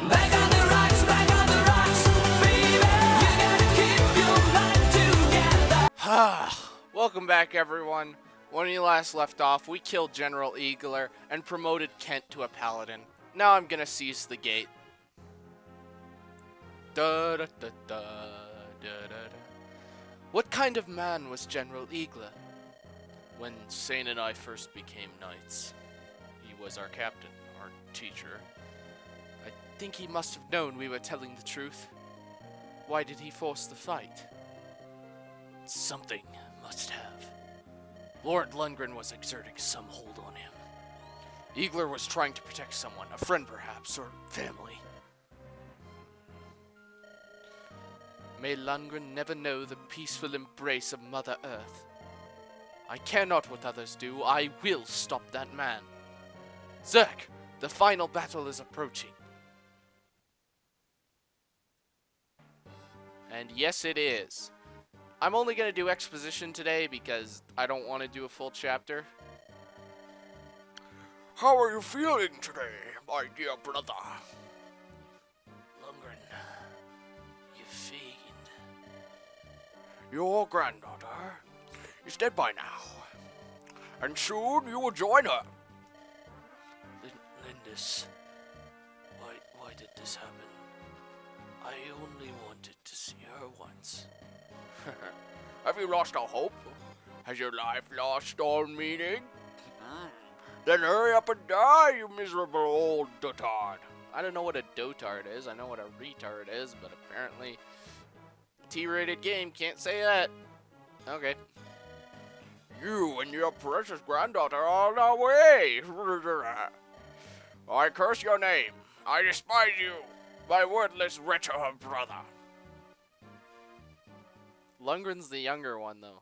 Back on the rocks, baby. You gotta keep your life together. Welcome back, everyone. When we last left off, we killed General Eagler and promoted Kent to a paladin. Now I'm gonna seize the gate. Da, da, da, da, da, da, da. What kind of man was General Eagler? When Sane and I first became knights, he was our captain, our teacher. I think he must have known we were telling the truth. Why did he force the fight? Something must have. Lord Lundgren was exerting some hold on him. Eagler was trying to protect someone, a friend perhaps, or family. May Lundgren never know the peaceful embrace of Mother Earth. I care not what others do, I will stop that man. Zerk, the final battle is approaching. And yes, it is. I'm only going to do exposition today because I don't want to do a full chapter. How are you feeling today, my dear brother? Lundgren, you fiend. Your granddaughter is dead by now, and soon you will join her. Lindis, why did this happen? I only wanted to see her once. Have you lost all hope? Has your life lost all meaning? Then hurry up and die, you miserable old dotard. I don't know what a dotard is. I know what a retard is, but apparently T-rated game can't say that. Okay. You and your precious granddaughter are on our way. I curse your name. I despise you, my wordless wretch of a brother. Lundgren's the younger one, though.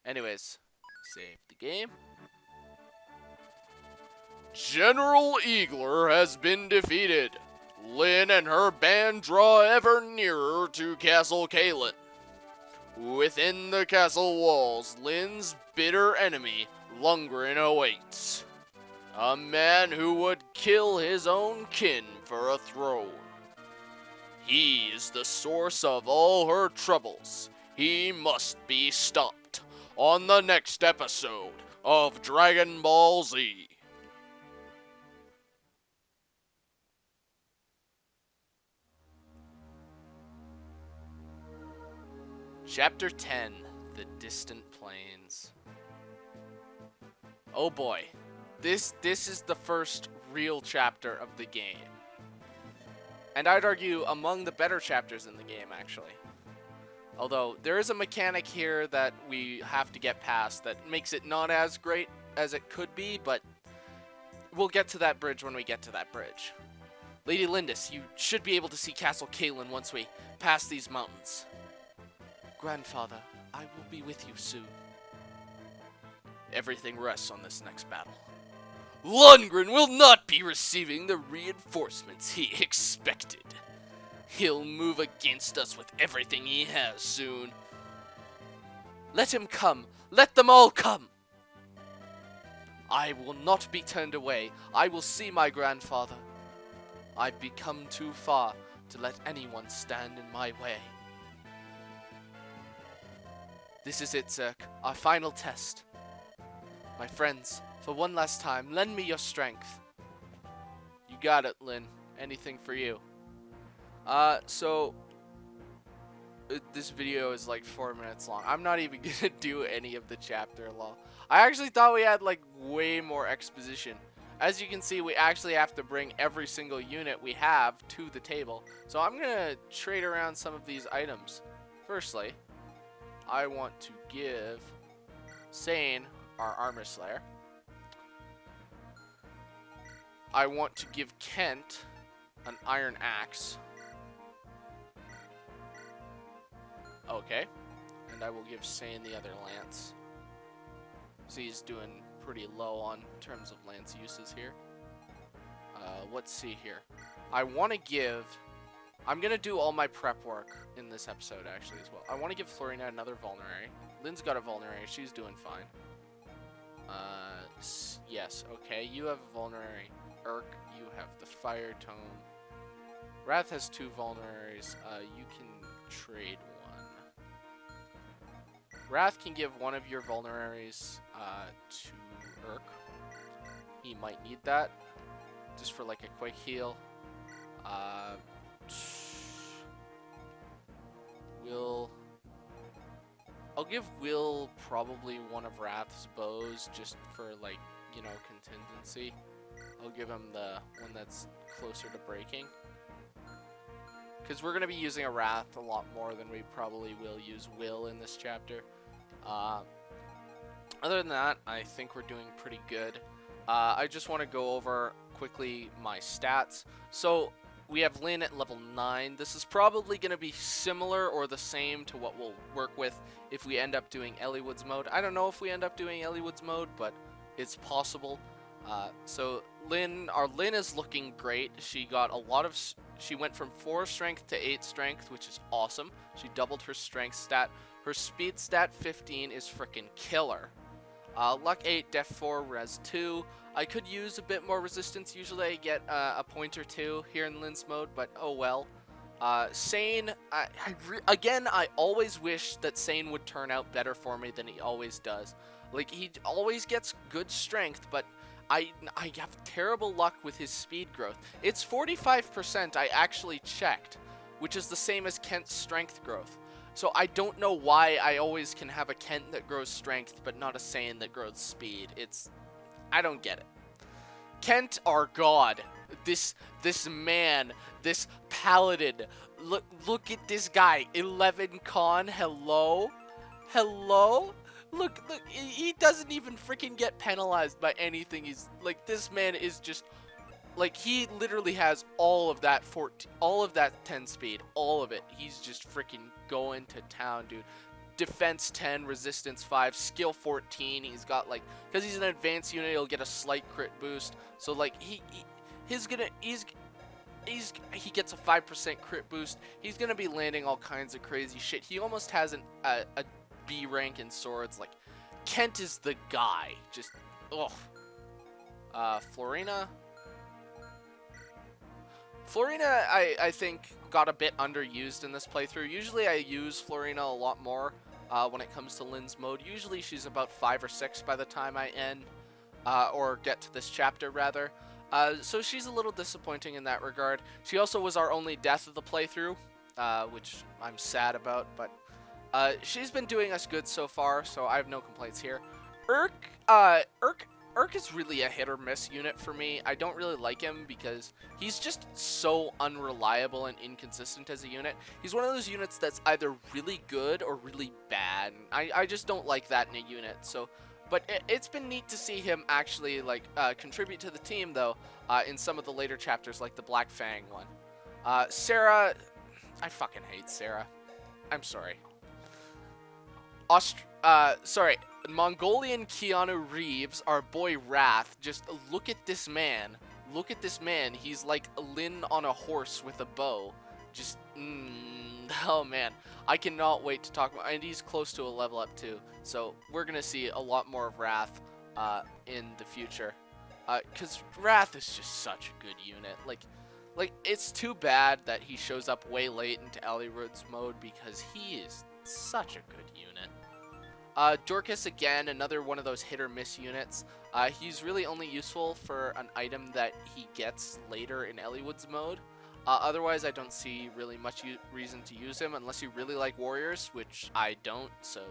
Anyways, save the game. General Eagler has been defeated. Lynn and her band draw ever nearer to Castle Kalen. Within the castle walls, Lynn's bitter enemy, Lundgren, awaits. A man who would kill his own kin for a throne. He is the source of all her troubles. He must be stopped on the next episode of Dragon Ball Z. Chapter 10, The Distant Plains. Oh boy, this is the first real chapter of the game. And I'd argue among the better chapters in the game, actually. Although, there is a mechanic here that we have to get past that makes it not as great as it could be, but we'll get to that bridge when we get to that bridge. Lady Lindis, you should be able to see Castle Kalen once we pass these mountains. Grandfather, I will be with you soon. Everything rests on this next battle. Lundgren will not be receiving the reinforcements he expected. He'll move against us with everything he has soon. Let him come. Let them all come. I will not be turned away. I will see my grandfather. I've become too far to let anyone stand in my way. This is it, Zerk. Our final test. My friends, for one last time, lend me your strength. You got it, Lynn. Anything for you. This video is like 4 minutes long. I'm not even gonna do any of the chapter long. I actually thought we had like way more exposition. As you can see, we actually have to bring every single unit we have to the table. So I'm gonna trade around some of these items. Firstly, I want to give Sane our Armor Slayer. I want to give Kent an Iron Axe. Okay. And I will give Sane the other Lance. So he's doing pretty low on terms of Lance uses here. Let's see here. I want to give... I'm going to do all my prep work in this episode, actually, as well. I want to give Florina another Vulnerary. Lynn's got a Vulnerary. She's doing fine. Yes, okay. You have a Vulnerary. Urk, you have the Fire Tome. Wrath has 2 vulneraries. You can trade one. Wrath can give one of your vulneraries to Urk. He might need that, just for like a quick heal. I'll give Will probably one of Wrath's bows just for like, you know, contingency. I'll give him the one that's closer to breaking. Because we're going to be using a Wrath a lot more than we probably will use Will in this chapter. Other than that, I think we're doing pretty good. I just want to go over quickly my stats. So we have Lynn at level 9. This is probably going to be similar or the same to what we'll work with if we end up doing Ellywoods mode. I don't know if we end up doing Ellywoods mode, but it's possible. So our Lynn is looking great. She got a lot of... She went from 4 strength to 8 strength, which is awesome. She doubled her strength stat. Her speed stat 15 is freaking killer. Luck 8, Def 4, Res 2. I could use a bit more resistance. Usually I get a point or 2 here in Lynn's mode, but oh well. Sane, again, I always wish that Sane would turn out better for me than he always does. Like, he always gets good strength, but I have terrible luck with his speed growth. It's 45%, I actually checked, which is the same as Kent's strength growth. So I don't know why I always can have a Kent that grows strength, but not a Sane that grows speed. I don't get it. Kent, our god. This man, this paladin. Look at this guy. 11 con, hello? Hello? Look, he doesn't even freaking get penalized by anything. He's like, this man is just like, he literally has all of that 10 speed, all of it. He's just freaking going to town, dude. Defense 10, resistance 5, skill 14. He's got like, because he's an advanced unit, he'll get a slight crit boost. So like he gets a 5% crit boost. He's gonna be landing all kinds of crazy shit. He almost has a B rank in swords. Like, Kent is the guy. Just ugh. Florina, I think, got a bit underused in this playthrough. Usually I use Florina a lot more when it comes to Lynn's mode. Usually she's about 5 or 6 by the time I end, or get to this chapter, rather. So she's a little disappointing in that regard. She also was our only death of the playthrough, which I'm sad about, but she's been doing us good so far, so I have no complaints here. Urk is really a hit or miss unit for me. I don't really like him because he's just so unreliable and inconsistent as a unit. He's one of those units that's either really good or really bad. I just don't like that in a unit. So, but it's been neat to see him actually like contribute to the team though in some of the later chapters, like the Black Fang one. Sarah, I fucking hate Sarah. I'm sorry. Mongolian Keanu Reeves, our boy Wrath. Just look at this man. Look at this man. He's like Lynn on a horse with a bow. Just, oh man. I cannot wait to talk about, and he's close to a level up too. So we're gonna see a lot more of Wrath in the future. Cause Wrath is just such a good unit. Like it's too bad that he shows up way late into Ellywoods mode because he is such a good unit. Dorcas, again, another one of those hit or miss units. He's really only useful for an item that he gets later in Ellywoods mode. Otherwise, I don't see really much reason to use him unless you really like warriors, which I don't, so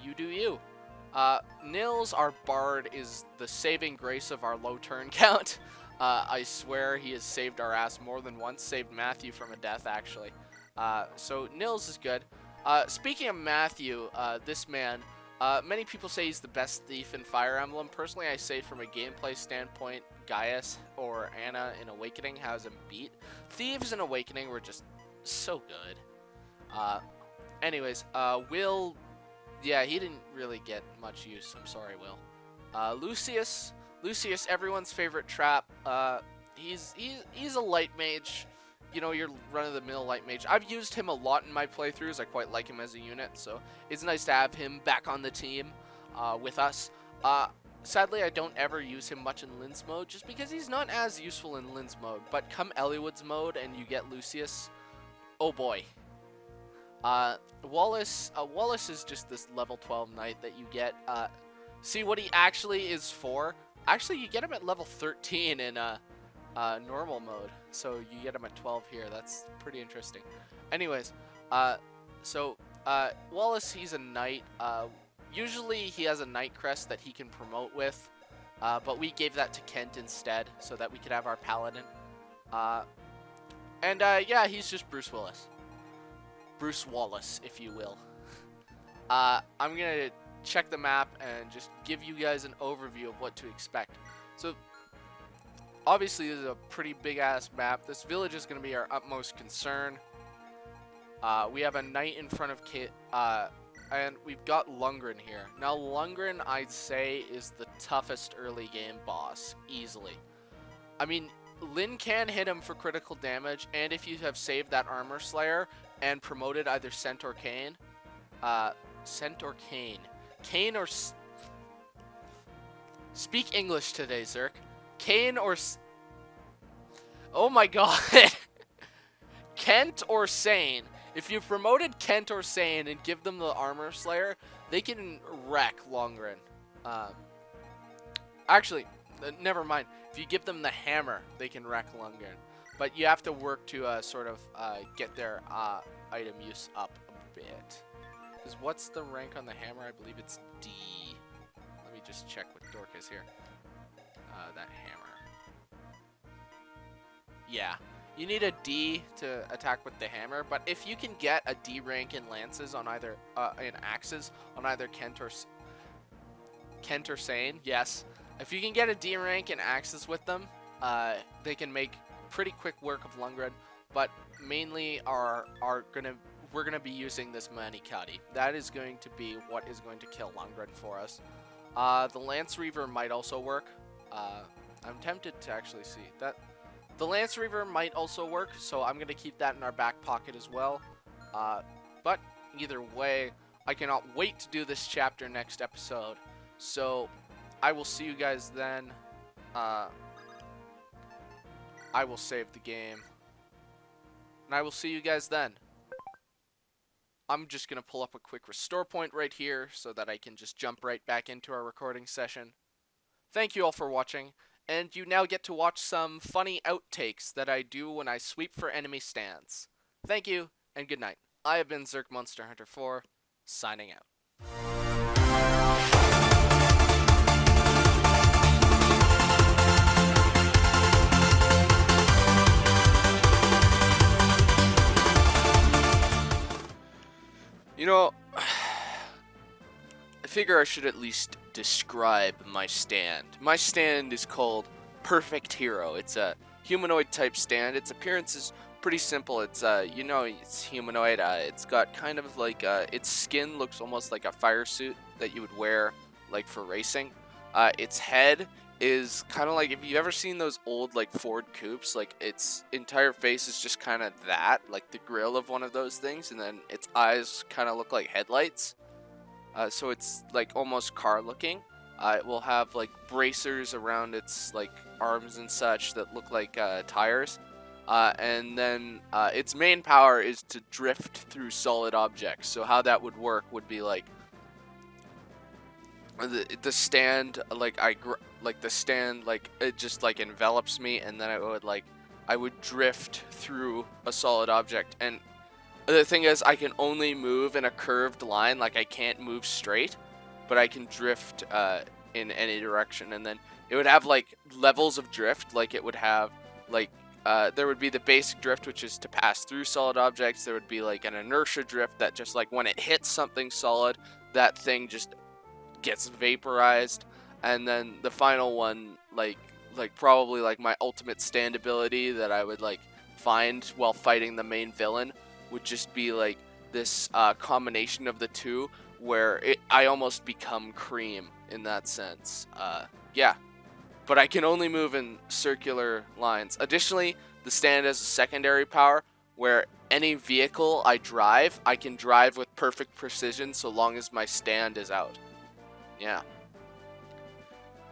you do you. Nils, our bard, is the saving grace of our low turn count. I swear he has saved our ass more than once, saved Matthew from a death, actually. So Nils is good. Speaking of Matthew, this man, many people say he's the best thief in Fire Emblem. Personally, I say from a gameplay standpoint, Gaius or Anna in Awakening has him beat. Thieves in Awakening were just so good. Anyways, Will, yeah, he didn't really get much use. I'm sorry, Will. Lucius, everyone's favorite trap. He's a light mage. You know, your run-of-the-mill light mage. I've used him a lot in my playthroughs. I quite like him as a unit, so it's nice to have him back on the team with us. sadly, I don't ever use him much in Lynn's mode, just because he's not as useful in Lynn's mode. But come Eliwood's mode and you get Lucius, oh boy. Wallace is just this level 12 knight that you get. See what he actually is for? Actually, you get him at level 13 in normal mode, so you get him at 12 here. That's pretty interesting. Anyways, Wallace, he's a knight. Usually he has a knight crest that he can promote with, but we gave that to Kent instead so that we could have our paladin. Yeah, he's just Bruce Willis. Bruce Wallace, if you will. I'm gonna check the map and just give you guys an overview of what to expect. So, obviously this is a pretty big-ass map. This village is gonna be our utmost concern. We have a knight in front of Kit, and we've got Lundgren here. Now, Lundgren, I'd say, is the toughest early game boss, easily. I mean, Lynn can hit him for critical damage, and if you have saved that Armor Slayer and promoted either Cent or Kane, Kane or... Speak English today, Zerk. Kane or... Oh my god! Kent or Sane. If you promoted Kent or Sane and give them the Armor Slayer, they can wreck Lundgren. Actually, never mind. If you give them the hammer, they can wreck Lundgren. But you have to work to sort of get their item use up a bit. Because what's the rank on the hammer? I believe it's D. Let me just check with Dorcas here. That hammer. Yeah. You need a D to attack with the hammer, but if you can get a D rank in lances on either in axes on either Kent or Sane, yes. If you can get a D rank in axes with them, they can make pretty quick work of Lundgren. But mainly we're gonna be using this Manikadi. That is going to be what is going to kill Lundgren for us. The Lance Reaver might also work. I'm tempted to actually see that. The Lance Reaver might also work, so I'm going to keep that in our back pocket as well. But either way, I cannot wait to do this chapter next episode. So I will see you guys then. I will save the game. And I will see you guys then. I'm just going to pull up a quick restore point right here so that I can just jump right back into our recording session. Thank you all for watching. And you now get to watch some funny outtakes that I do when I sweep for enemy stands. Thank you, and good night. I have been ZerkMonsterHunter 4, signing out. You know, I figure I should at least describe my stand. My stand is called Perfect Hero. It's a humanoid type stand. Its appearance is pretty simple. It's it's humanoid. It's got kind of like its skin looks almost like a fire suit that you would wear like for racing. Its head is kind of like, if you've ever seen those old like Ford coupes, like its entire face is just kind of that, like the grill of one of those things, and then its eyes kind of look like headlights. So it's like almost car looking. It will have like bracers around its like arms and such that look like tires. And then its main power is to drift through solid objects. So how that would work would be like the stand, the stand, like it just like envelops me, and then I would drift through a solid object. And the thing is, I can only move in a curved line, like I can't move straight, but I can drift in any direction. And then it would have like levels of drift, like it would have like there would be the basic drift, which is to pass through solid objects. There would be like an inertia drift that just like when it hits something solid, that thing just gets vaporized. And then the final one, like probably like my ultimate stand ability that I would like find while fighting the main villain would just be like this combination of the two, where I almost become Cream in that sense. Yeah, but I can only move in circular lines. Additionally, the stand has a secondary power where any vehicle I drive, I can drive with perfect precision so long as my stand is out. Yeah.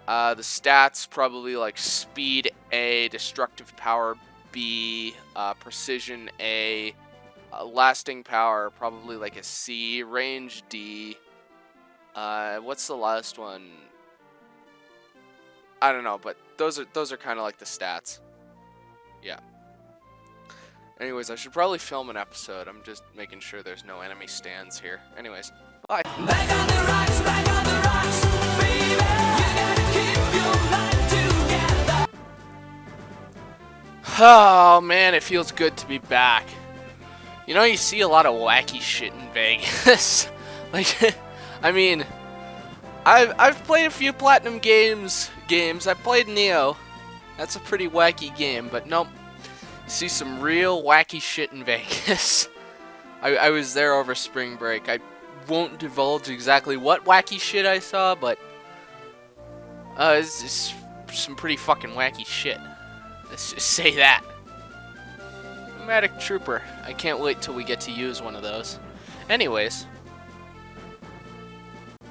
The stats probably like speed A, destructive power B, precision A, lasting power probably like a C, range D. What's the last one? I don't know, but those are kind of like the stats. Yeah. Anyways, I should probably film an episode. I'm just making sure there's no enemy stands here. Anyways, bye. Back on the rocks, baby. You gotta keep your life together. Oh man, it feels good to be back. You know, you see a lot of wacky shit in Vegas. Like, I mean, I've played a few Platinum games. I played Neo. That's a pretty wacky game, but nope. You see some real wacky shit in Vegas. I was there over spring break. I won't divulge exactly what wacky shit I saw, but it's some pretty fucking wacky shit. Let's just say that. Pneumatic Trooper. I can't wait till we get to use one of those. Anyways,